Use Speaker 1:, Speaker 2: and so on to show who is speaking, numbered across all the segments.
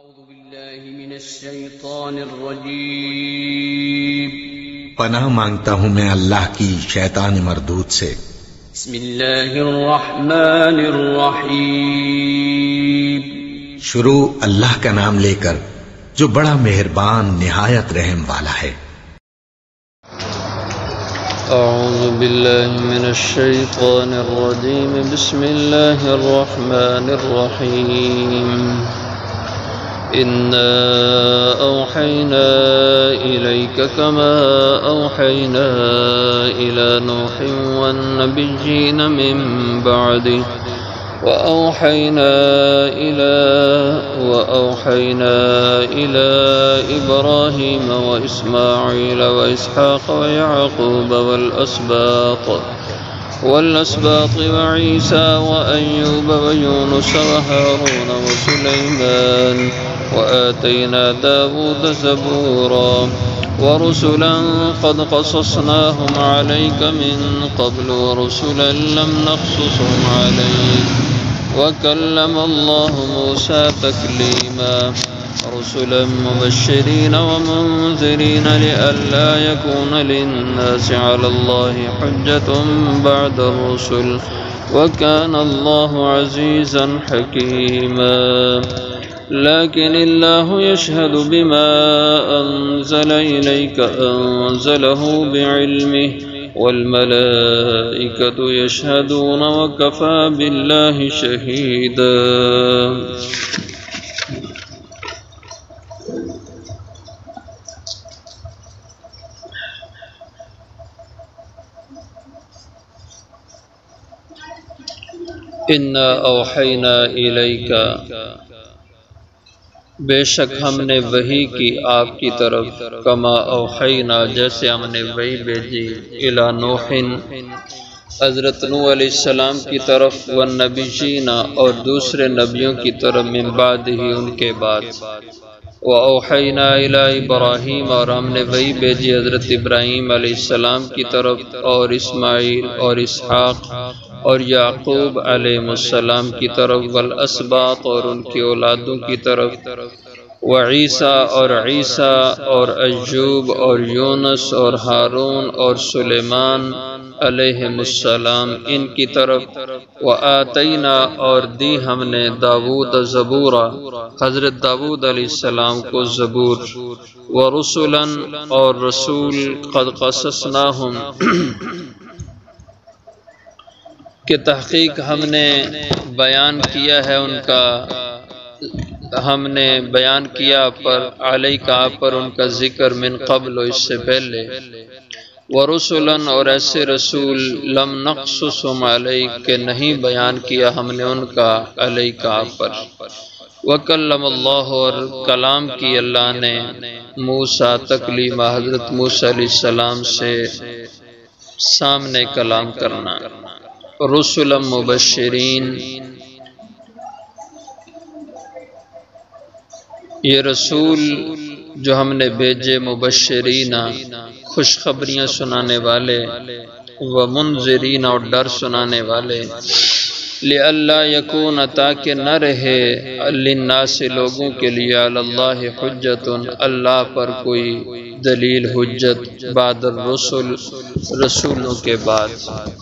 Speaker 1: أعوذ بالله من الشيطان الرجيم
Speaker 2: پناہ مانگتا ہوں میں اللہ کی شیطان مردود سے۔
Speaker 1: بسم الله الرحمن الرحيم
Speaker 2: شروع اللہ کا نام لے کر جو بڑا مہربان نہایت رحم والا ہے۔
Speaker 1: أعوذ بالله من الشيطان الرجيم بسم الله الرحمن الرحيم إنا أوحينا إليك كما أوحينا إلى نوح والنبيين من بعده وأوحينا إلى إبراهيم وإسماعيل وإسحاق ويعقوب والأسباط وعيسى وأيوب ويونس وهارون وسليمان وآتينا داود زبورا ورسلا قد قصصناهم عليك من قبل ورسلا لم نقصصهم عليك وكلم الله موسى تكليما رسلا مبشرين ومنذرين لئلا يكون للناس على الله حجة بعد الرسل وكان الله عزيزا حكيما لكن الله يشهد بما أنزل إليك أنزله بعلمه والملائكة يشهدون وكفى بالله شهيدا۔ انا اوحینا الیک، بے شک ہم نے وحی کی آپ کی طرف، کما اوحینا جیسے ہم نے وحی بھیجی، الی نوح حضرت نوح علیہ السلام کی طرف، والنبیین اور دوسرے نبیوں کی طرف، من بعد ہی ان کے بعد، وأوحینا الی ابراہیم اور ہم نے وحی بھیجی حضرت ابراہیم علیہ السلام کی طرف، اور اسماعیل اور اسحاق اور یعقوب علیہ السلام کی طرف، والاسباط اور ان کی اولادوں کی طرف، وعیسیٰ اور عیسیٰ اور ایوب اور یونس اور ہارون اور سلیمان علیہ السلام ان کی طرف، وآتینا اور دی ہم نے داود زبورا حضرت داود علیہ السلام کو زبور، ورسلا اور رسول قد قصصناہم کہ تحقیق ہم نے بیان کیا ہے ان کا، ہم نے بیان کیا پر علیک آپ پر ان کا ذکر، من قبل اس سے پہلے، ورسلا اور ایسے رسول لم نقصصهم علیک کہ نہیں بیان کیا ہم نے ان کا علیک آپ پر، وکلم اللہ اور کلام کی اللہ نے، موسیٰ تکلیما حضرت موسیٰ علیہ السلام سے سامنے کلام کرنا، رسلا مبشرین یہ رسول جو ہم نے بھیجے، مبشرین خوشخبریاں سنانے والے، ومنذرین اور ڈر سنانے والے، لئلا یکون تاکہ نہ رہے، للناس لوگوں کے لیے، علی اللہ حجت اللہ پر کوئی دلیل حجت، بعد الرسل رسولوں کے بعد،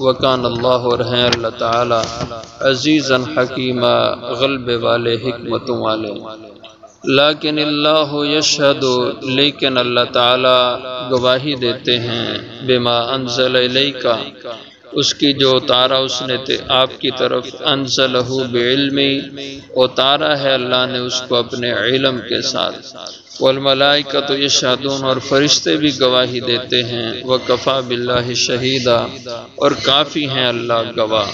Speaker 1: وکان اللہ اور ہیں اللہ تعالی، عزیزا حکیما غلبے والے حکمتوں والے، لیکن اللہ یشہد لیکن اللہ تعالی گواہی دیتے ہیں، بما انزل الیک اس کی جو اتارا اس نے آپ کی طرف، انزلہ بعلمی اتارا ہے اللہ نے اس کو اپنے علم کے ساتھ، والملائکۃ یشہدون اور فرشتے بھی گواہی دیتے ہیں، وکفی باللہ شہیدا اور کافی ہیں اللہ گواہ۔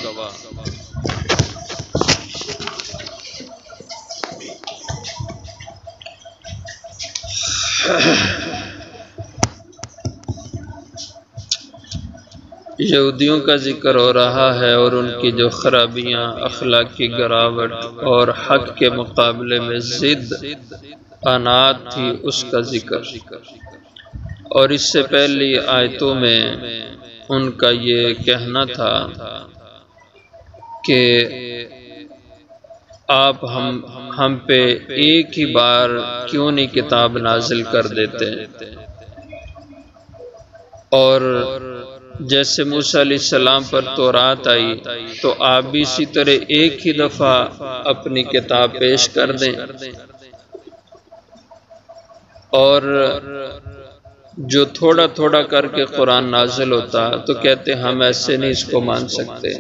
Speaker 1: یہودیوں کا ذکر ہو رہا ہے اور ان کی جو خرابیاں، اخلاقی گراوٹ اور حق کے مقابلے میں ضد عناد تھی اس کا ذکر، اور اس سے پہلی آیتوں میں ان کا یہ کہنا تھا کہ آپ ہم پہ ایک ہی بار کیوں نہیں کتاب نازل کر دیتے؟ اور جیسے موسیٰ علیہ السلام پر تورات آئی تو آپ بھی اسی طرح ایک ہی دفعہ اپنی کتاب پیش کر دیں، اور جو تھوڑا تھوڑا کر کے قرآن نازل ہوتا تو کہتے ہم ایسے نہیں اس کو مان سکتے،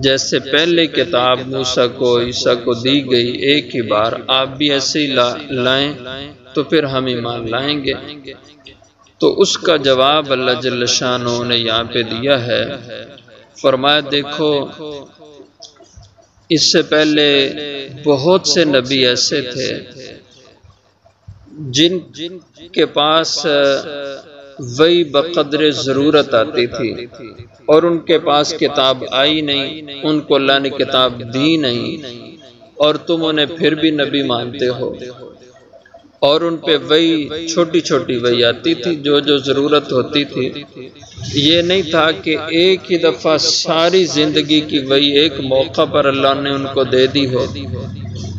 Speaker 1: جیسے پہلے کتاب موسیٰ کو عیسیٰ کو دی گئی ایک ہی بار، آپ بھی ایسے ہی لائیں تو پھر ہم ایمان لائیں گے۔ تو اس کا جواب اللہ جل شانہ نے یہاں پہ دیا ہے، فرمایا دیکھو اس سے پہلے بہت سے نبی ایسے تھے جن کے پاس وہی بقدر ضرورت آتی تھی اور ان کے پاس کتاب آئی نہیں، ان کو اللہ نے کتاب دی نہیں، اور تم انہیں پھر بھی نبی مانتے ہو، اور ان پہ وہی چھوٹی چھوٹی وہی آتی تھی جو ضرورت ہوتی تھی۔ یہ نہیں تھا کہ ایک ہی دفعہ ساری زندگی کی وہی ایک موقع پر اللہ نے ان کو دے دی ہو،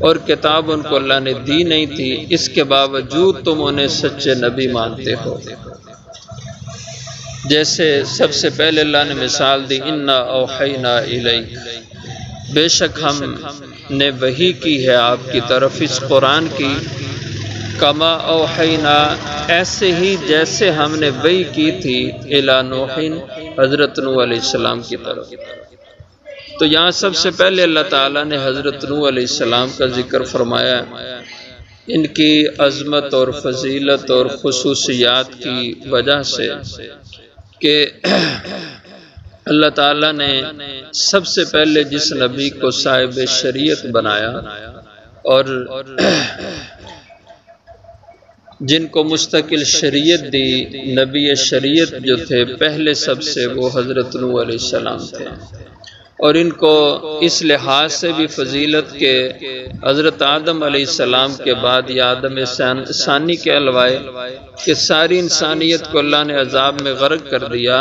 Speaker 1: اور کتاب ان کو اللہ نے دی نہیں تھی، اس کے باوجود تم انہیں سچے نبی مانتے ہو۔ جیسے سب سے پہلے اللہ نے مثال دی، انا اوحینا الیک، بے شک ہم نے وحی کی ہے آپ کی طرف اس قرآن کی، کما اوحینا، ایسے ہی جیسے ہم نے وحی کی تھی، الی نوح، حضرت نوح علیہ السلام کی طرف۔ تو یہاں سب سے پہلے اللہ تعالیٰ نے حضرت نوح علیہ السلام کا ذکر فرمایا، ان کی عظمت اور فضیلت اور خصوصیات کی وجہ سے کہ اللہ تعالیٰ نے سب سے پہلے جس نبی کو صاحب شریعت بنایا اور جن کو مستقل شریعت دی، نبی شریعت جو تھے پہلے سب سے، وہ حضرت نوح علیہ السلام تھے، اور ان کو اس لحاظ سے بھی فضیلت کے حضرت آدم علیہ السلام کے بعد یا آدم ثانی کے علوائے کہ ساری انسانیت کو اللہ نے عذاب میں غرق کر دیا،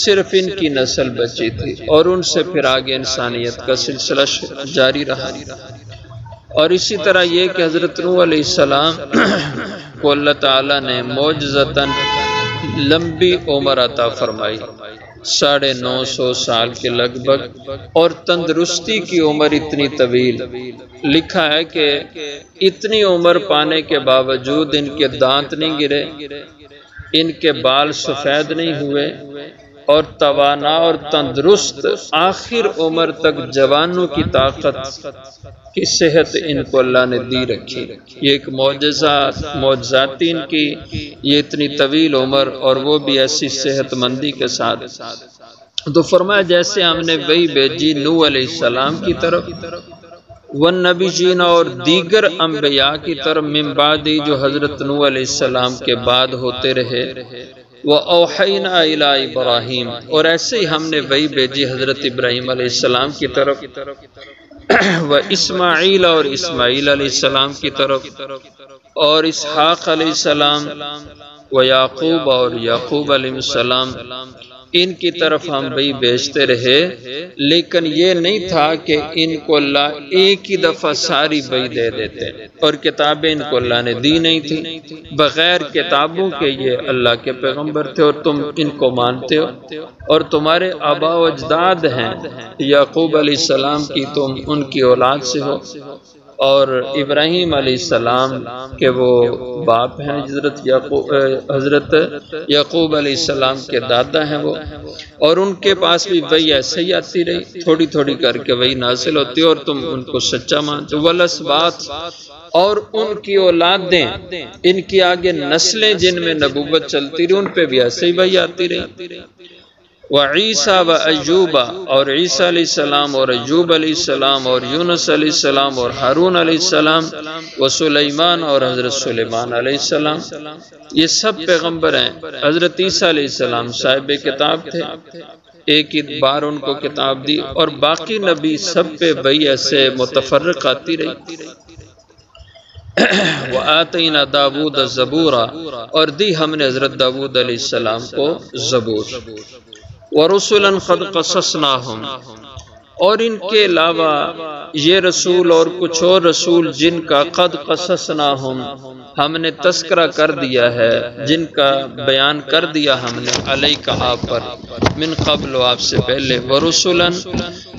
Speaker 1: صرف ان کی نسل بچی تھی، اور ان سے پھر آگے انسانیت کا سلسلہ جاری رہا۔ اور اسی طرح یہ کہ حضرت نوح علیہ السلام کو اللہ تعالیٰ نے معجزتاً لمبی عمر عطا فرمائی، 950 سال کے لگ بھگ، اور تندرستی کی عمر اتنی طویل، لکھا ہے کہ اتنی عمر پانے کے باوجود ان کے دانت نہیں گرے، ان کے بال سفید نہیں ہوئے، اور توانا اور تندرست آخر عمر تک جوانوں کی طاقت کی صحت ان کو اللہ نے دی رکھی۔ یہ ایک معجزاتی ان کی یہ اتنی طویل عمر، اور وہ بھی ایسی صحت مندی کے ساتھ۔ تو فرمایا جیسے ہم نے وہی بھیجی نوح علیہ السلام کی طرف، والنبیین اور دیگر انبیاء کی طرف، من بعدی جو حضرت نوح علیہ السلام کے بعد ہوتے رہے، وَأَوْحَيْنَا إِلَىٰ إِبْرَاهِيمَ، اور ایسے ہی ہم نے وہی بھیجی حضرت ابراہیم علیہ السلام کی طرف، وَإِسْمَاعِيلَ اور اسماعیل علیہ السلام کی طرف، اور اسحاق علیہ السلام، وَيَعْقُوبَ اور یعقوب علیہ السلام، ان کی طرف ہم وہی بھیجتے رہے، لیکن یہ نہیں تھا کہ ان کو اللہ ایک ہی دفعہ ساری وحی دے دیتے، اور کتابیں ان کو اللہ نے دی نہیں تھی، بغیر کتابوں کے یہ اللہ کے پیغمبر تھے، اور تم ان کو مانتے ہو، اور تمہارے آباء و اجداد ہیں، یعقوب علیہ السلام کی تم ان کی اولاد سے ہو، اور ابراہیم علیہ السلام کے وہ باپ ہیں، حضرت یعقوب علیہ السلام کے دادا ہیں وہ، اور ان کے پاس بھی وہی ایسے ہی آتی رہی، تھوڑی تھوڑی کر کے وہی نازل ہوتی، اور تم ان کو سچا مانتے، والاسباط اور ان کی اولادیں، ان کی آگے نسلیں جن میں نبوت چلتی رہی، ان پہ بھی ایسے ہی وہی آتی رہی، وعیسیٰ و ایوب اور عیسیٰ علیہ السلام اور ایوب علیہ السلام اور یونس علیہ السلام اور ہارون علیہ السلام و سلیمان اور حضرت سلیمان علیہ السلام، یہ سب پیغمبر ہیں۔ حضرت عیسیٰ علیہ السلام صاحب کتاب تھے، ایک ہی بار ان کو کتاب دی، اور باقی نبی سب پہ وہی ایسے متفرق آتی رہی۔ وَآتَيْنَا دَاوُودَ الزَّبُورَ اور دی ہم نے حضرت داود علیہ السلام کو زبور، وَرُسُلًا قَدْ قَصَصْنَاهُمْ اور ان کے علاوہ یہ رسول اور کچھ اور رسول جن کا قد قصصناہم ہم نے تذکرہ کر دیا ہے، جن کا بیان کر دیا ہم نے علیک آپ پر، من قبل آپ سے پہلے، ورسلا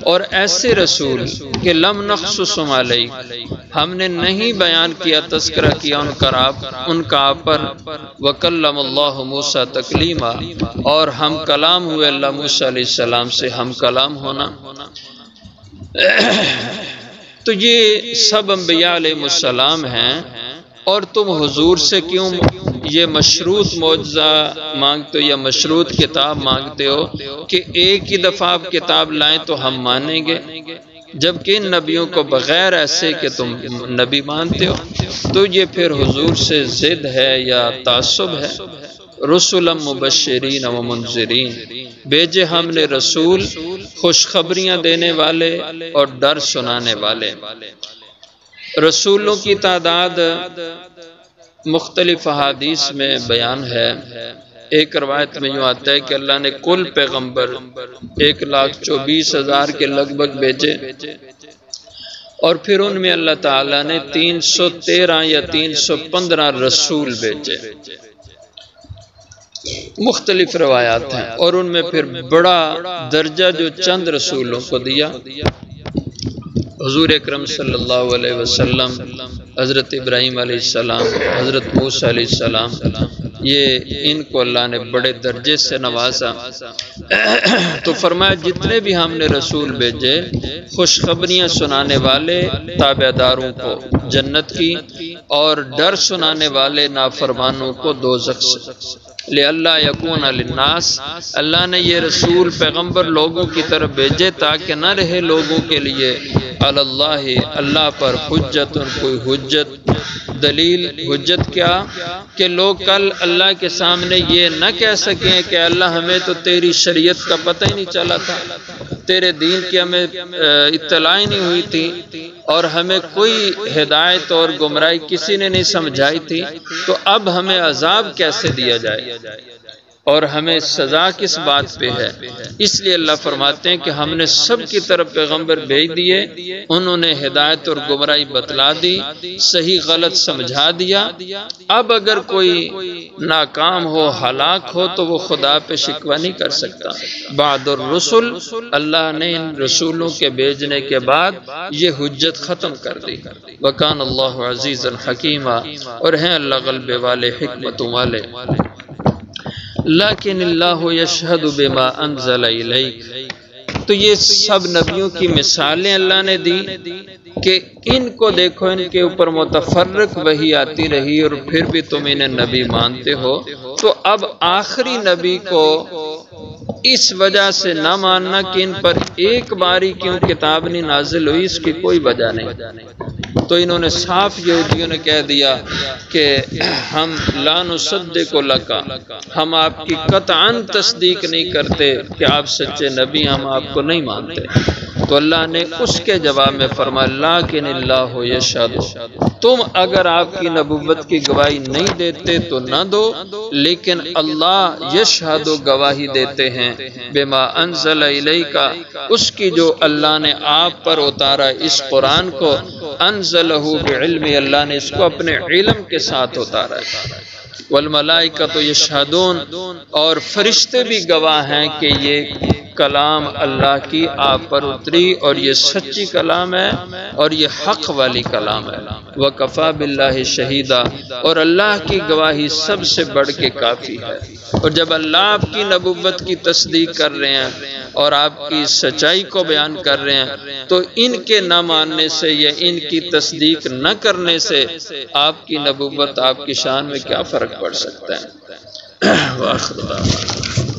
Speaker 1: اور ایسے رسول کہ لم نقصصہم علیک ہم نے نہیں بیان کیا، تذکرہ کیا ان کا آپ پر، وکلم اللہ موسیٰ تکلیما اور ہم کلام ہوئے اللہ موسیٰ علیہ السلام سے ہم کلام ہونا۔ تو یہ سب انبیاء علیہ السلام ہیں، اور تم حضور سے کیوں یہ مشروط معجزہ مانگتے ہو یا مشروط کتاب مانگتے ہو کہ ایک ہی دفعہ آپ کتاب لائیں تو ہم مانیں گے، جبکہ ان نبیوں کو بغیر ایسے کہ تم نبی مانتے ہو؟ تو یہ پھر حضور سے ضد ہے یا تعصب ہے۔ رسلا مبشرین و منذرین بھیجے ہم نے رسول خوشخبریاں دینے والے اور ڈر سنانے والے۔ رسولوں کی تعداد مختلف احادیث میں بیان ہے۔ ایک روایت میں یوں آتا ہے کہ اللہ نے کل پیغمبر 1,24,000 کے لگ بھگ بھیجے، اور پھر ان میں اللہ تعالیٰ نے 313 یا 315 رسول بھیجے، مختلف روایات ہیں، اور ان میں پھر بڑا درجہ جو چند رسولوں کو دیا۔ حضور اکرم صلی اللہ علیہ وسلم، حضرت ابراہیم علیہ السلام، حضرت موسیٰ علیہ السلام، یہ ان کو اللہ نے بڑے درجے سے نوازا۔ تو فرمایا جتنے بھی ہم نے رسول بھیجے خوشخبریاں سنانے والے تابع داروں کو جنت کی، اور ڈر سنانے والے نافرمانوں کو دوزخ سے۔ لِأَلَّا يَكُونَ لِلنَّاسِ اللہ نے یہ رسول پیغمبر لوگوں کی طرف بھیجے تاکہ نہ رہے لوگوں کے لیے علی اللہ اللہ پر حجت کوئی حجت، دلیل حجت کیا کہ لوگ کل اللہ کے سامنے یہ نہ کہہ سکیں کہ اللہ ہمیں تو تیری شریعت کا پتہ ہی نہیں چلا تھا، تیرے دین کی ہمیں اطلاع ہی نہیں ہوئی تھی، اور ہمیں کوئی ہدایت اور گمراہی کسی نے نہیں سمجھائی تھی، تو اب ہمیں عذاب کیسے دیا جائے اور ہمیں سزا کس بات پہ ہے۔ اس لیے اللہ فرماتے ہیں کہ ہم نے سب کی طرف پیغمبر بھیج دیے، انہوں نے ہدایت اور گمراہی بتلا دی، صحیح غلط سمجھا دیا۔ اب اگر کوئی ناکام ہو، ہلاک ہو، تو وہ خدا پہ شکوہ نہیں کر سکتا۔ بعد الرسل اللہ نے ان رسولوں کے بھیجنے کے بعد یہ حجت ختم کر دی۔ وکان اللہ عزیزا حکیما اور ہیں اللہ غلبے والے، حکمتوں والے۔ لیکن اللہ یشہد بما انزل الیک تو یہ سب نبیوں کی مثالیں اللہ نے دی کہ ان کو دیکھو، ان کے اوپر متفرق وحی آتی رہی اور پھر بھی تم انہیں نبی مانتے ہو، تو اب آخری نبی کو اس وجہ سے نہ ماننا کہ ان پر ایک باری کیوں کتاب نہیں نازل ہوئی، اس کی کوئی وجہ نہیں۔ تو انہوں نے صاف یہودیوں نے کہہ دیا کہ ہم لا نصدق لک، ہم آپ کی قطعاً تصدیق نہیں کرتے کہ آپ سچے نبی، ہم آپ کو نہیں مانتے۔ تو اللہ نے اس کے جواب میں فرمایا لیکن اللہ یشہد، تم اگر آپ کی نبوت کی گواہی نہیں دیتے تو نہ دو، لیکن اللہ یشہد گواہی دیتے ہیں بما انزل الیک، اس کی جو اللہ نے آپ پر اتارا اس قرآن کو، انزلہ بعلم، اللہ نے اس کو اپنے علم کے ساتھ اتارا ہے۔ والملائکۃ یشہدون اور فرشتے بھی گواہ ہیں کہ یہ کلام اللہ کی آپ پر اتری اور یہ سچی کلام ہے اور یہ حق والی کلام ہے۔ وکفیٰ باللہ شہیدا اور اللہ کی گواہی سب سے بڑھ کے کافی ہے۔ اور جب اللہ آپ کی نبوت کی تصدیق کر رہے ہیں اور آپ کی سچائی کو بیان کر رہے ہیں، تو ان کے نہ ماننے سے یا ان کی تصدیق نہ کرنے سے آپ کی نبوت، آپ کی شان میں کیا فرق پڑ سکتا ہے؟ وآخر دعوانا